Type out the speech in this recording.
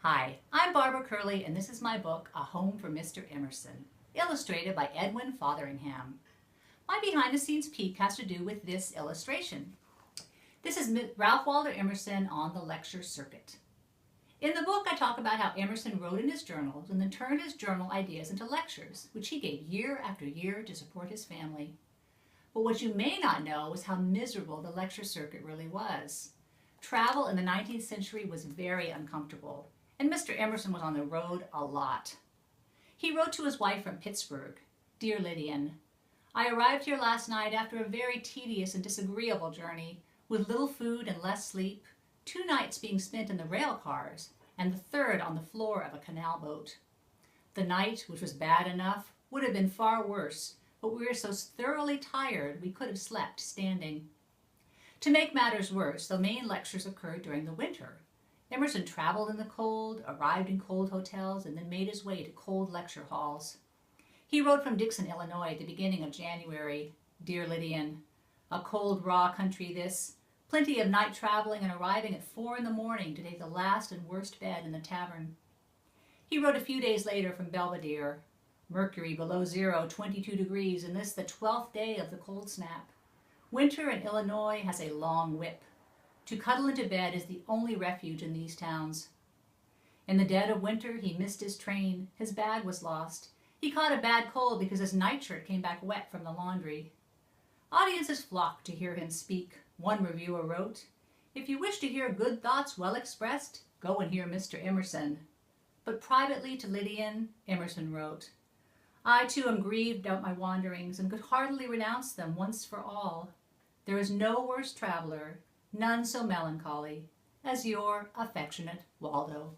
Hi, I'm Barbara Kerley, and this is my book, A Home for Mr. Emerson, illustrated by Edwin Fotheringham. My behind-the-scenes peek has to do with this illustration. This is Ralph Waldo Emerson on the lecture circuit. In the book, I talk about how Emerson wrote in his journals and then turned his journal ideas into lectures, which he gave year after year to support his family. But what you may not know is how miserable the lecture circuit really was. Travel in the 19th century was very uncomfortable, and Mr. Emerson was on the road a lot. He wrote to his wife from Pittsburgh, "Dear Lydian, I arrived here last night after a very tedious and disagreeable journey, with little food and less sleep, 2 nights being spent in the rail cars, and the third on the floor of a canal boat. The night, which was bad enough, would have been far worse, but we were so thoroughly tired we could have slept standing." To make matters worse, the main lectures occurred during the winter. Emerson traveled in the cold, arrived in cold hotels, and then made his way to cold lecture halls. He wrote from Dixon, Illinois at the beginning of January, "Dear Lydian, a cold, raw country this, plenty of night traveling and arriving at 4 in the morning to take the last and worst bed in the tavern." He wrote a few days later from Belvedere, "Mercury below zero, 22 degrees, and this the 12th day of the cold snap. Winter in Illinois has a long whip. To cuddle into bed is the only refuge in these towns." In the dead of winter, he missed his train. His bag was lost. He caught a bad cold because his nightshirt came back wet from the laundry. Audiences flocked to hear him speak. One reviewer wrote, "If you wish to hear good thoughts well expressed, go and hear Mr. Emerson." But privately to Lydian, Emerson wrote, "I too am grieved about my wanderings and could heartily renounce them once for all. There is no worse traveler, none so melancholy, as your affectionate Waldo."